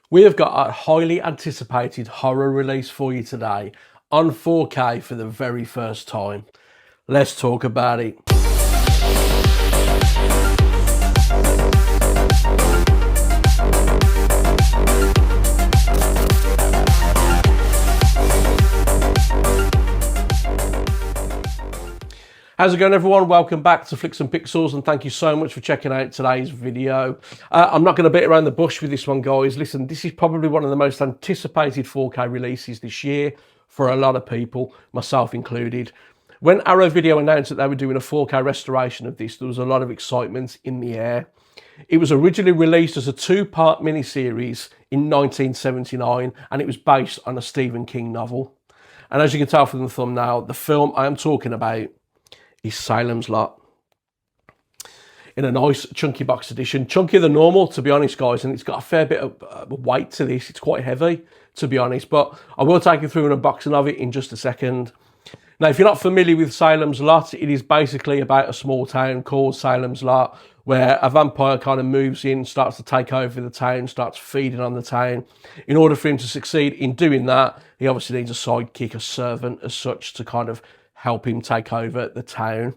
We have got a highly anticipated horror release for you today on 4K for the very first time. Let's talk about it. How's it going, everyone? Welcome back to Flicks and Pixels, and thank you so much for checking out today's video. I'm not going to beat around the bush with this one, guys. Listen, this is probably one of the most anticipated 4K releases this year for a lot of people, myself included. When Arrow Video announced that they were doing a 4K restoration of this, there was a lot of excitement in the air. It was originally released as a two-part miniseries in 1979, and it was based on a Stephen King novel. And as you can tell from the thumbnail, the film I am talking about is Salem's Lot, in a nice chunky box edition, chunkier than normal, to be honest, guys, and it's got a fair bit of weight to this. It's quite heavy, to be honest, but I will take you through an unboxing of it in just a second. Now, if you're not familiar with Salem's Lot, it is basically about a small town called Salem's Lot, where a vampire kind of moves in, starts to take over the town, starts feeding on the town. In order for him to succeed in doing that, he obviously needs a sidekick, a servant as such, to kind of help him take over the town.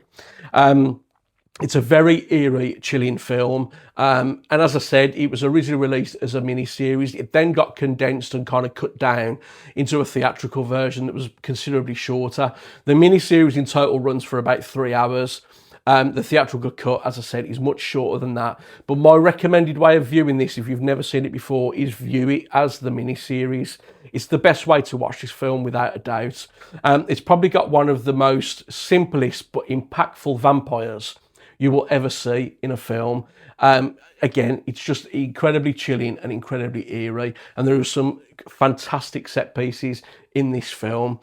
It's a very eerie, chilling film. And as I said, it was originally released as a mini-series. It then got condensed and kind of cut down into a theatrical version that was considerably shorter. The mini-series in total runs for about 3 hours. The theatrical cut, as I said, is much shorter than that. But my recommended way of viewing this, if you've never seen it before, is view it as the mini-series. It's the best way to watch this film, without a doubt. It's probably got one of the most simplest but impactful vampires you will ever see in a film. Again, it's just incredibly chilling and incredibly eerie. And there are some fantastic set pieces in this film.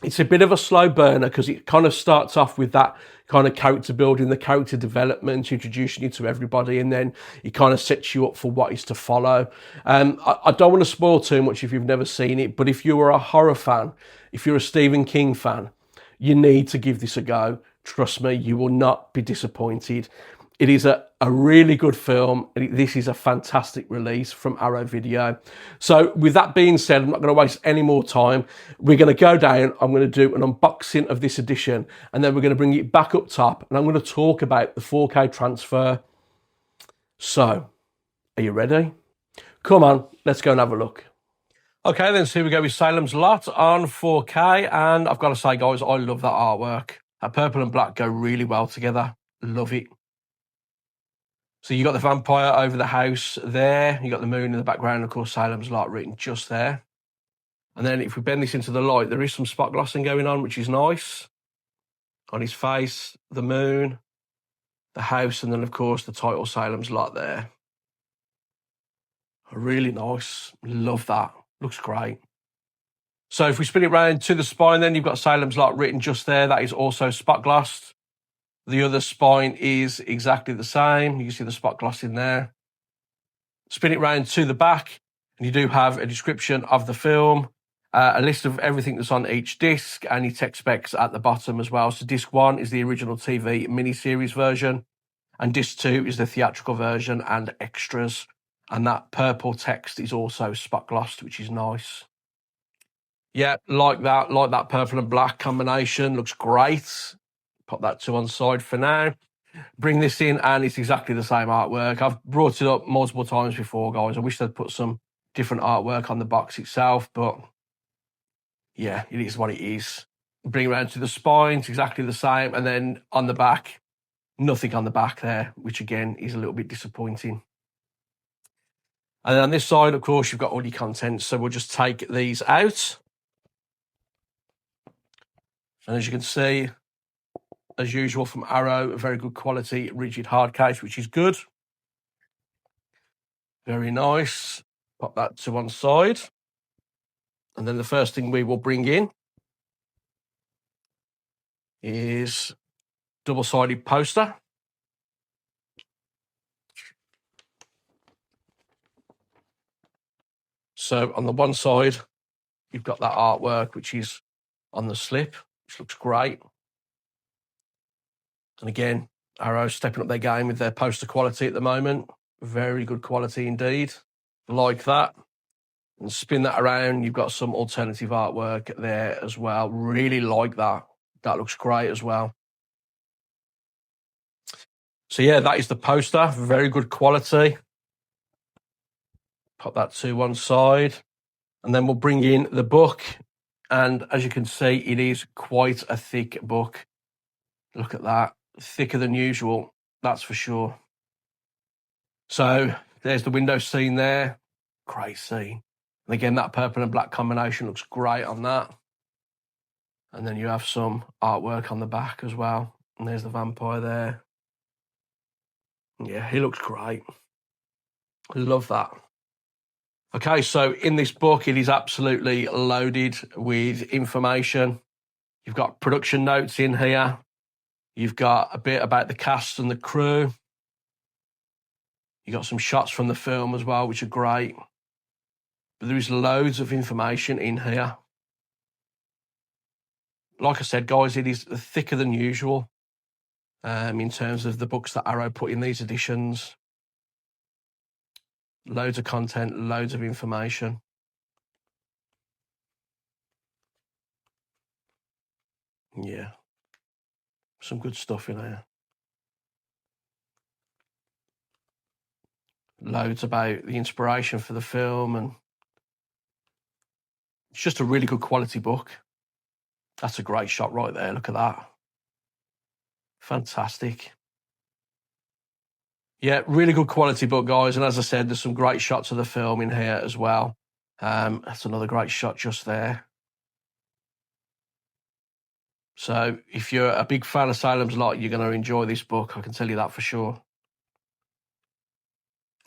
It's a bit of a slow burner because it kind of starts off with that kind of character building, the character development, introducing you to everybody, and then it kind of sets you up for what is to follow. I don't want to spoil too much if you've never seen it, but if you are a horror fan, if you're a Stephen King fan, you need to give this a go. Trust me, you will not be disappointed. It is a really good film. This is a fantastic release from Arrow Video. So with that being said, I'm not going to waste any more time. We're going to go down. I'm going to do an unboxing of this edition, and then we're going to bring it back up top, and I'm going to talk about the 4K transfer. So, are you ready? Come on, let's go and have a look. Okay then, so here we go with Salem's Lot on 4K, and I've got to say, guys, I love that artwork. That purple and black go really well together. Love it. So you got the vampire over the house there. You got the moon in the background, of course, Salem's Lot written just there. And then if we bend this into the light, there is some spot glossing going on, which is nice. On his face, the moon, the house, and then, of course, the title Salem's Lot there. Really nice. Love that. Looks great. So if we spin it round to the spine, then you've got Salem's Lot written just there. That is also spot glossed. The other spine is exactly the same. You can see the spot gloss in there. Spin it round to the back, and you do have a description of the film, a list of everything that's on each disc, and your tech specs at the bottom as well. So disc 1 is the original TV miniseries version, and disc 2 is the theatrical version and extras. And that purple text is also spot glossed, which is nice. Yeah, like that purple and black combination. Looks great. Pop that to one side for now. Bring this in, and it's exactly the same artwork. I've brought it up multiple times before, guys. I wish they'd put some different artwork on the box itself, but yeah, it is what it is. Bring it around to the spine, it's exactly the same. And then on the back, nothing on the back there, which again is a little bit disappointing. And then on this side, of course, you've got all your contents. So we'll just take these out. And as you can see, as usual from Arrow, a very good quality rigid hard case, which is good. Very nice. Pop that to one side. And then the first thing we will bring in is double-sided poster. So on the one side, you've got that artwork, which is on the slip, which looks great. And again, Arrow stepping up their game with their poster quality at the moment. Very good quality indeed. like that. And spin that around, you've got some alternative artwork there as well. Really like that. That looks great as well. So yeah, that is the poster. Very good quality. Pop that to one side. And then we'll bring in the book. And as you can see, it is quite a thick book. Look at that. Thicker than usual, that's for sure. So there's the window scene there. Great scene. And again, that purple and black combination looks great on that. And then you have some artwork on the back as well. And there's the vampire there. Yeah, he looks great. Love that. Okay, so in this book, it is absolutely loaded with information. You've got production notes in here. You've got a bit about the cast and the crew. You've got some shots from the film as well, which are great. But there is loads of information in here. Like I said, guys, it is thicker than usual in terms of the books that Arrow put in these editions. Loads of content, loads of information. Yeah, some good stuff in here. Loads about the inspiration for the film, and it's just a really good quality book. That's a great shot right there. Look at that. Fantastic. Yeah, really good quality book, guys. And as I said, there's some great shots of the film in here as well. That's another great shot just there. So if you're a big fan of Salem's Lot, you're going to enjoy this book. I can tell you that for sure.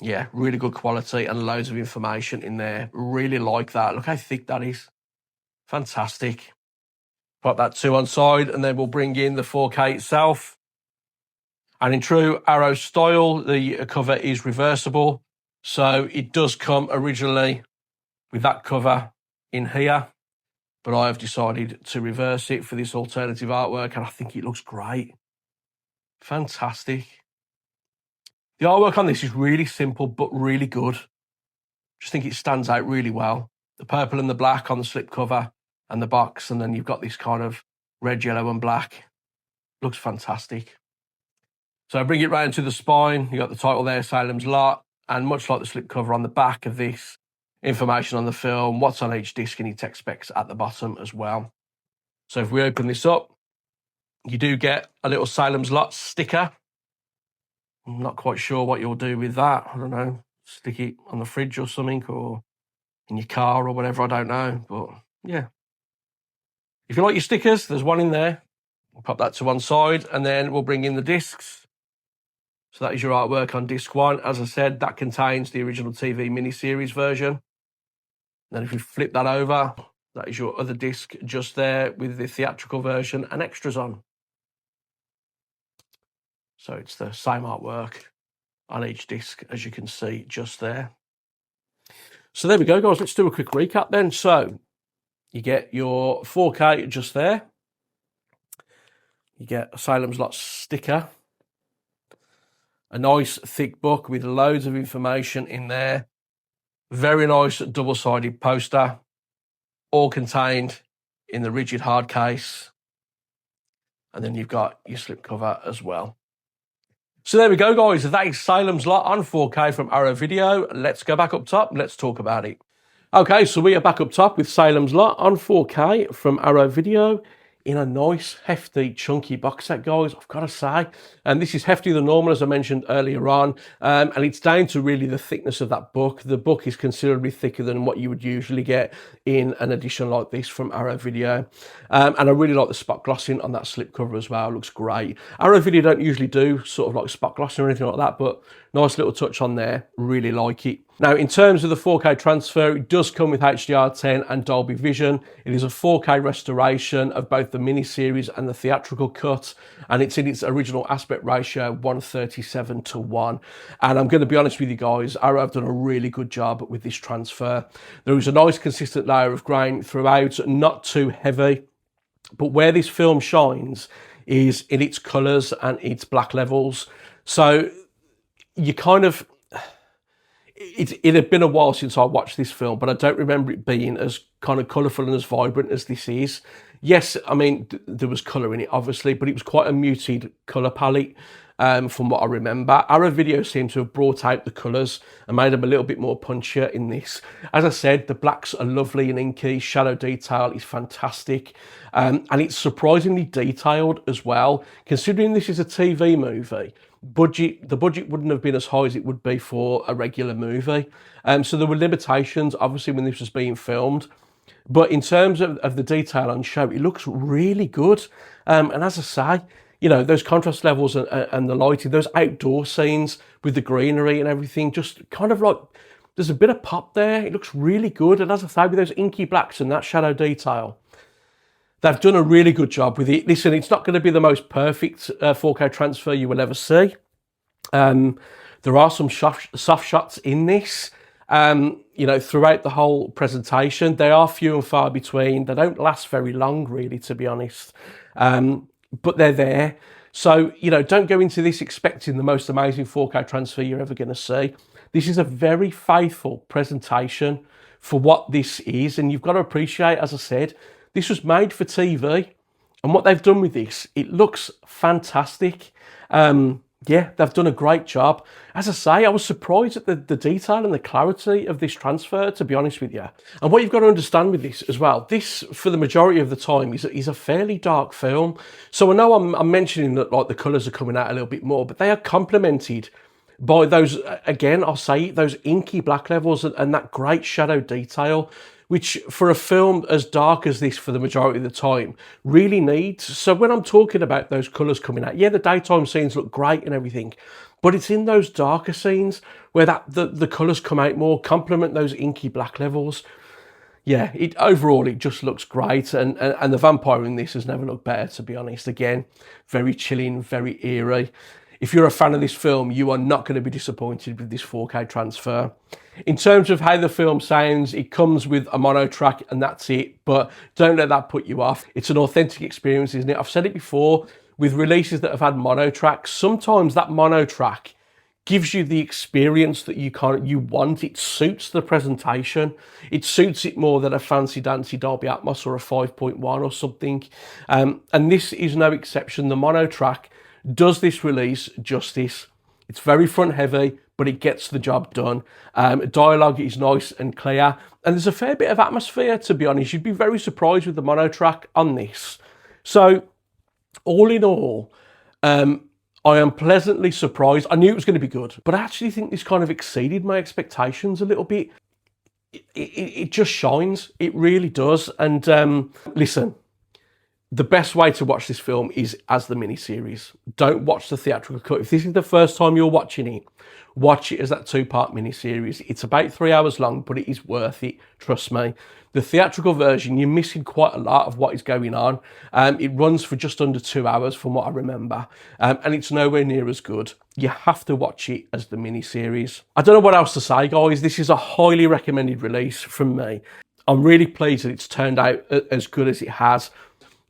Yeah, really good quality and loads of information in there. Really like that. Look how thick that is. Fantastic. Pop that to one side, and then we'll bring in the 4K itself. And in true Arrow style, the cover is reversible. So it does come originally with that cover in here, but I have decided to reverse it for this alternative artwork, and I think it looks great. Fantastic. The artwork on this is really simple, but really good. Just think it stands out really well. The purple and the black on the slipcover and the box, and then you've got this kind of red, yellow, and black. Looks fantastic. So I bring it round to the spine. You got the title there, Salem's Lot, and much like the slipcover on the back of this, information on the film, what's on each disc, and your tech specs at the bottom as well. So if we open this up, you do get a little Salem's Lot sticker. I'm not quite sure what you'll do with that. I don't know, stick it on the fridge or something, or in your car or whatever, I don't know. But yeah, if you like your stickers, there's one in there. We'll pop that to one side, and then we'll bring in the discs. So that is your artwork on disc one. As I said, that contains the original TV miniseries version. Then if you flip that over, that is your other disc just there with the theatrical version and extras on. So it's the same artwork on each disc, as you can see just there. So there we go, guys. Let's do a quick recap then. So you get your 4K just there. You get a Salem's Lot sticker. A nice thick book with loads of information in there. Very nice double-sided poster, all contained in the rigid hard case. And then you've got your slipcover as well. So there we go, guys. That is Salem's Lot on 4K from Arrow Video. Let's go back up top and let's talk about it. Okay, so we are back up top with Salem's Lot on 4K from Arrow Video in a nice, hefty, chunky box set, guys, I've got to say. And this is heftier than normal, as I mentioned earlier on. And it's down to really the thickness of that book. The book is considerably thicker than what you would usually get in an edition like this from Arrow Video. And I really like the spot glossing on that slipcover as well. It looks great. Arrow Video don't usually do sort of like spot glossing or anything like that, but nice little touch on there. Really like it. Now, in terms of the 4K transfer, it does come with HDR10 and Dolby Vision. It is a 4K restoration of both the miniseries and the theatrical cut, and it's in its original aspect ratio 1:37:1. And I'm going to be honest with you guys, Arrow have done a really good job with this transfer. There is a nice consistent layer of grain throughout, not too heavy, but where this film shines is in its colours and its black levels. So you kind of... it had been a while since I watched this film, but I don't remember it being as kind of colourful and as vibrant as this is. Yes, I mean, there was colour in it, obviously, but it was quite a muted colour palette from what I remember. Our video seemed to have brought out the colours and made them a little bit more punchier in this. As I said, the blacks are lovely and inky, shadow detail is fantastic, and it's surprisingly detailed as well. Considering this is a TV movie, the budget wouldn't have been as high as it would be for a regular movie. So there were limitations, obviously, when this was being filmed. But in terms of the detail on show, it looks really good. And as I say, you know, those contrast levels and the lighting, those outdoor scenes with the greenery and everything, just kind of like, there's a bit of pop there. It looks really good. And as I say, with those inky blacks and that shadow detail, they've done a really good job with it. Listen, it's not going to be the most perfect 4K transfer you will ever see. There are some soft shots in this, you know, throughout the whole presentation. They are few and far between. They don't last very long, really, to be honest. But they're there. So, you know, don't go into this expecting the most amazing 4K transfer you're ever going to see. This is a very faithful presentation for what this is. And you've got to appreciate, as I said, this was made for TV. And what they've done with this, it looks fantastic. Yeah, they've done a great job. As I say, I was surprised at the detail and the clarity of this transfer, to be honest with you. And what you've got to understand with this as well, this, for the majority of the time, is a fairly dark film. So I know I'm mentioning that like the colours are coming out a little bit more, but they are complemented by those, again, I'll say, those inky black levels and that great shadow detail, which for a film as dark as this for the majority of the time really needs. So when I'm talking about those colours coming out, yeah, the daytime scenes look great and everything, but it's in those darker scenes where the colours come out more, complement those inky black levels. Yeah, overall it just looks great, and the vampire in this has never looked better, to be honest. Again, very chilling, very eerie. If you're a fan of this film, you are not going to be disappointed with this 4K transfer. In terms of how the film sounds, it comes with a mono track and that's it, but don't let that put you off. It's an authentic experience, isn't it? I've said it before, with releases that have had mono tracks, sometimes that mono track gives you the experience that you want. It suits the presentation. It suits it more than a fancy dancy Dolby Atmos or a 5.1 or something. And this is no exception. The mono track does this release justice. It's very front heavy, but it gets the job done. Dialogue is nice and clear, and there's a fair bit of atmosphere, to be honest. You'd be very surprised with the mono track on this. So all in all, I am pleasantly surprised. I knew it was going to be good, but I actually think this kind of exceeded my expectations a little bit. It just shines. It really does. And listen, the best way to watch this film is as the miniseries. Don't watch the theatrical cut. If this is the first time you're watching it, watch it as that two-part miniseries. It's about 3 hours long, but it is worth it, trust me. The theatrical version, you're missing quite a lot of what is going on. It runs for just under 2 hours from what I remember, and it's nowhere near as good. You have to watch it as the miniseries. I don't know what else to say, guys. This is a highly recommended release from me. I'm really pleased that it's turned out as good as it has.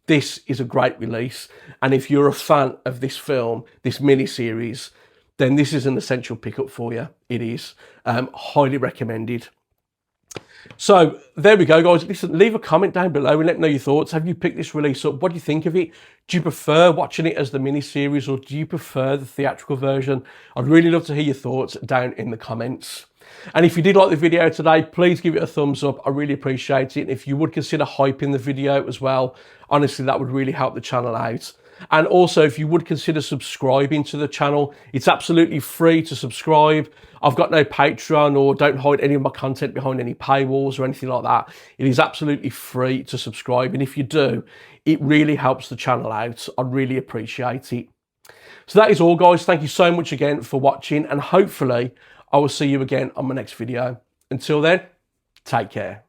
This is a great release, and if you're a fan of this film, this miniseries, then this is an essential pickup for you. It is highly recommended. So there we go, guys. Listen, leave a comment down below and let me know your thoughts. Have you picked this release up? What do you think of it? Do you prefer watching it as the miniseries, or do you prefer the theatrical version? I'd really love to hear your thoughts down in the comments. And if you did like the video today, please give it a thumbs up. I really appreciate it. And if you would consider hyping the video as well, honestly, that would really help the channel out. And also, if you would consider subscribing to the channel, it's absolutely free to subscribe. I've got no Patreon or don't hide any of my content behind any paywalls or anything like that. It is absolutely free to subscribe. And if you do, it really helps the channel out. I'd really appreciate it. So that is all, guys. Thank you so much again for watching, and hopefully I will see you again on my next video. Until then, take care.